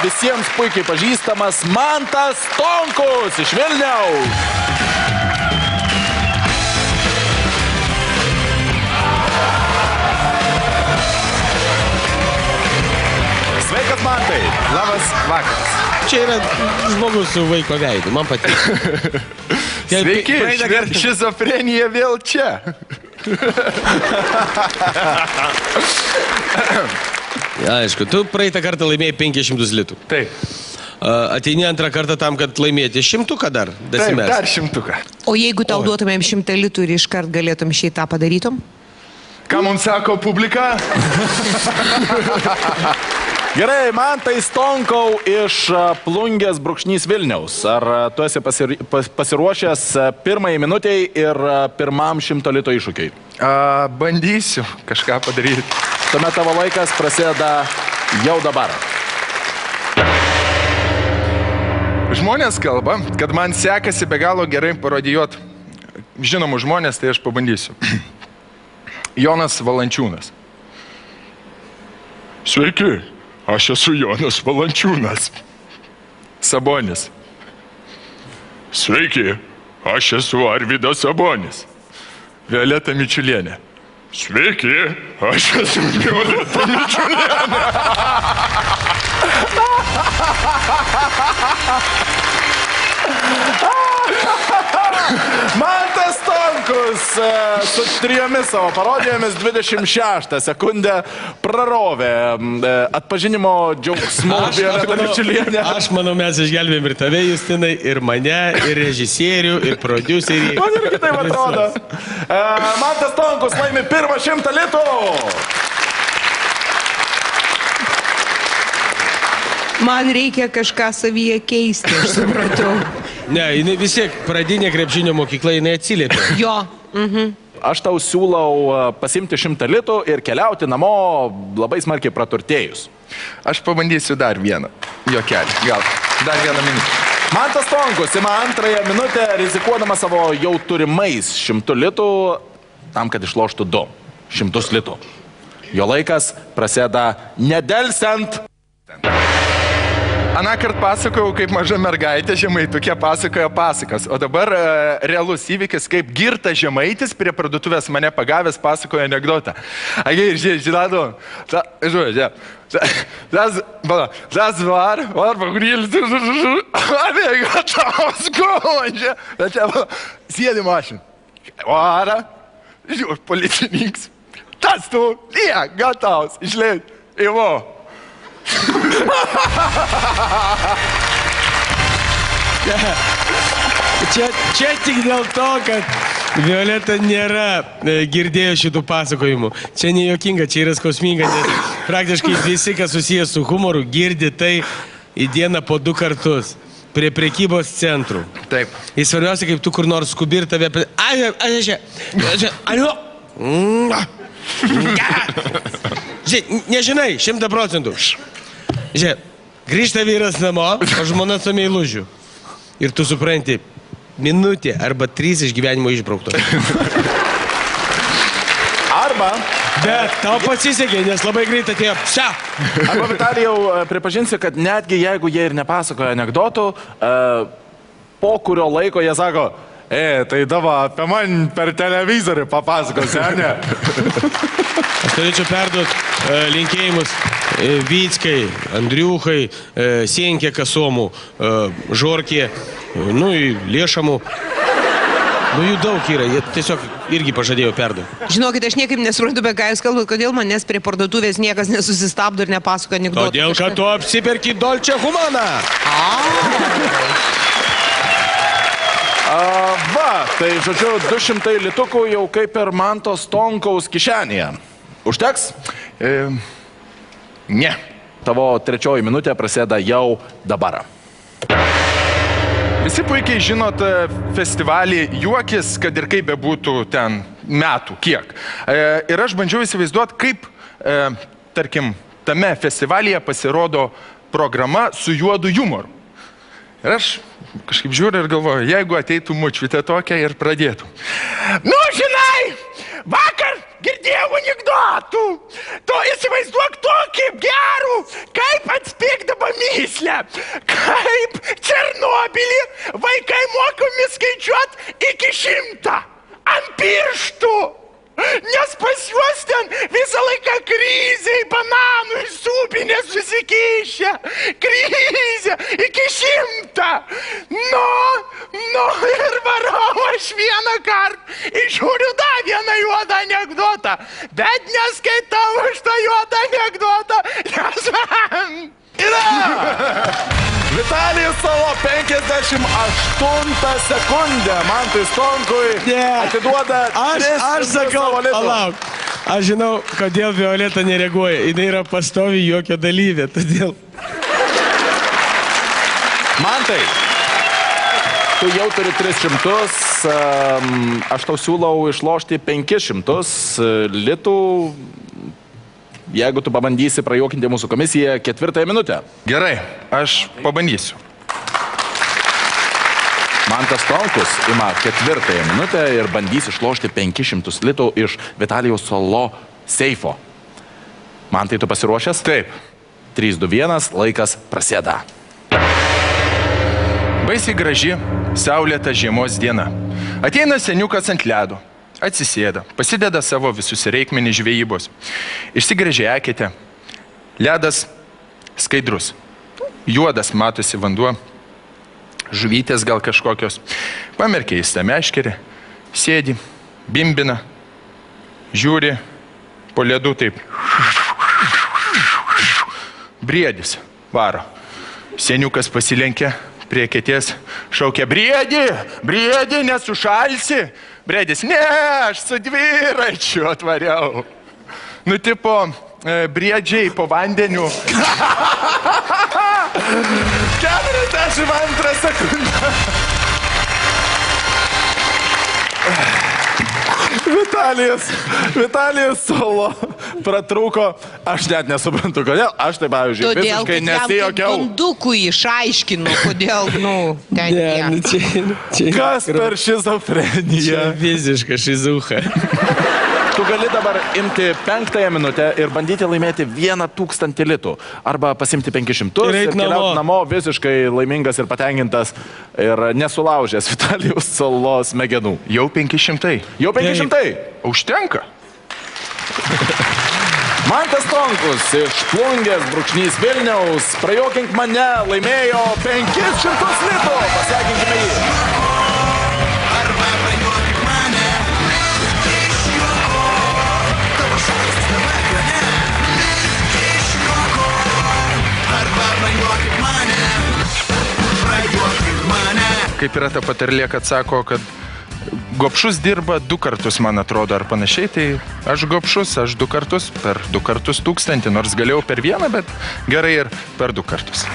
Visiems puikiai pažįstamas Mantas Stonkus iš Vilniaus. Sveikas, Mantai. Labas vakaras. Čia yra žmogus su vaiko veidu, man patinka. Sveiki, šizofrenija vėl čia. Aišku, tu praeitą kartą laimėjai 500 litų. Taip. Ateini antrą kartą tam, kad laimėti 100 dar. Taip, dar 100. O jeigu tau duotumėm 100 litų ir iškart galėtum šitą padarytum? Ką mums sako publika? Gerai, Mantai Stonkau iš Plungės brūkšnys Vilniaus. Ar tu esi pasiruošęs pirmai minutiai ir pirmam 100 lito iššūkiai? Bandysiu kažką padaryti. Tuomet tavo laikas prasideda jau dabar. Žmonės kalba, kad man sekasi be galo gerai parodijuoti žinomų žmonės, tai aš pabandysiu. Jonas Valančiūnas. Sveiki, aš esu Jonas Valančiūnas. Sabonis. Sveiki, aš esu Arvydas Sabonis. Violeta Mičiulienė. Sveiki, aš esu Violeta Mičiulienė. Mantas Stonkus su 3 savo parodijomis 26 sekundę prarovė atpažinimo džiaugsmu Violeta Mičiulienė. Aš manau, mes išgelbėjom ir tave, Justinai, ir mane, ir režisierių, ir prodiuserį. Man irgi taip atrodo. Mantas Stonkus laimi pirmą 100 litų. Man reikia kažką savyje keisti, aš supratau. Ne, vis tiek pradinė krepšinio mokykla, jinai atsiliepė. Jo. Aš tau siūlau pasimti 100 litų ir keliauti namo labai smarkiai praturtėjus. Aš pabandysiu dar vieną jokelį. Gal dar vieną minutę. Mantas Stonkus ima antrąją minutę, rizikuodama savo jau turimais 100 litų, tam, kad išloštų 200 litų. Jo laikas prasideda nedelsiant. Anąkart pasakojau, kaip maža mergaitė žemaitukė pasakoja pasakas, o dabar realus įvykis, kaip girtas žemaitis prie parduotuvės mane pagavęs pasakoja anekdotą. Agi, žinadu, tas var pagrylis, gatavas kolonžė, bet čia sėdi mašin. Vara, žiūr, policininkas, tas tu, gatavas, išleid, įvo. Čia tik dėl to, kad Violeta nėra girdėjo šitų pasakojimų. Čia nejuokinga, čia yra skausminga, nes praktiškai visi, kas susijęs su humoru, girdi tai į dieną po 2 kartus prie prekybos centrų. Taip. Ir svarbiausia, kaip tu kur nors skubi ir tave... Nežinai, 100%. Žiūrėk, grįžta vyras namo, o žmona su meilužiu. Ir tu supranti, minutė arba 3 iš gyvenimo išbraukto. Arba... Bet tau pasisekė, nes labai greit atėjo pša. Arba, Vitalijau, pripažinsiu, kad netgi jeigu jie ir nepasakoja anekdotų, po kurio laiko jie sako, tai dava, apie man per televizorių papasakosi, ar ne? Aš turėčiau perduoti linkėjimus Vyckai, Andriuchai, Sienkė Kasomų, Žorkė, Lėšamų. Jų daug yra, jie tiesiog irgi pažadėjo perduoti. Žinokit, aš niekaip nesuprantu, be ką jūs kalbat, kodėl manęs prie parduotuvės niekas nesusistabdo ir nepasako anekdotų. Todėl, kad tu apsiperki Dolce Humana. Va, tai žodžiu, 200 litukų jau kaip ir Manto Stonkaus kišenėje. Užteks? Ne. Tavo 3 minutė prasideda jau dabar. Visi puikiai žinot festivalį Juokis, kad ir kaip bebūtų ten metų, kiek. Ir aš bandžiau įsivaizduoti, kaip, tarkim, tame festivalyje pasirodo programa su juodu jumoru. Ir aš kažkaip žiūriu ir galvoju, jeigu ateitų močiutė tokia ir pradėtų. Nu, žinai, vakar girdėjau anekdotų. Tu įsivaizduok tokį gerų, kaip atspėkdama myslę. Kaip Černobylį vaikai mokomi skaičiuot iki 100 ant pirštų. Nes pas juos ten visą laiką krizė, bananų ir supinė susikišę. Krizė iki 100. Nu ir varau aš vieną kartą. Išžiūriu dar vieną juodą anekdotą. Bet neskaitau aš tą juodą anekdotą, nes man yra. Vitalijus Solo 58 sekundę Mantui Stonkui atiduoda Aš sakau, palauk. Aš žinau, kodėl Violeta nereaguoja. Jis yra pastovi jokio dalyvė, todėl. Mantai, tu jau turi 300, aš tau siūlau išlošti 500 litų, jeigu tu pabandysi prajuokinti mūsų komisiją 4 minutę. Gerai, aš pabandysiu. Mantas Stonkus ima 4 minutę ir bandys išlošti 500 litų iš Vitalijaus Solo seifo. Mantai, tu pasiruošęs? Taip. 3, 2, 1, laikas prasideda. Baisiai graži, saulėta žiemos diena. Ateina seniukas ant ledo. Atsisėda, pasideda savo visus reikmenį žvejybos. Išsigręžia eketę. Ledas skaidrus. Juodas matosi vanduo. Žuvytės gal kažkokios. Pamerkia jis tą meškerį. Sėdi, bimbina. Žiūri po ledu taip. Briedis varo. Seniukas pasilenkia prie eketės. Šaukia, briedi, briedi, nesušalsi. Briedis, ne, aš su dviračiu atvariau. Nu, tipo, briedžiai po vandeniu. 42 sekundę. Vitalijus Solo pratrūko, aš net nesuprantu, kodėl, aš tai, pavyzdžiui, visiškai nesijokiau. Todėl, bundukui išaiškinu, kodėl, ten Čia Kas per šizofreniją? visiška šizucha. Tu gali dabar imti 5 minutę ir bandyti laimėti 1000 litų. Arba pasimti 500 ir keliauti namo visiškai laimingas ir patenkintas ir nesulaužęs Vitalijaus Solo smegenų. Jau 500. Jau 500? Užtenka. Mantas Stonkus iš Plungės brūkšnys Vilniaus. Prajuokink mane, laimėjo 500 litų. Pasveikinkime jį. Kaip yra ta patarlė, kad sako, kad gobšus dirba 2 kartus, man atrodo, ar panašiai, tai aš gobšus, aš 2 kartus, per 2 kartus 1000, nors galėjau per 1, bet gerai ir per 2 kartus.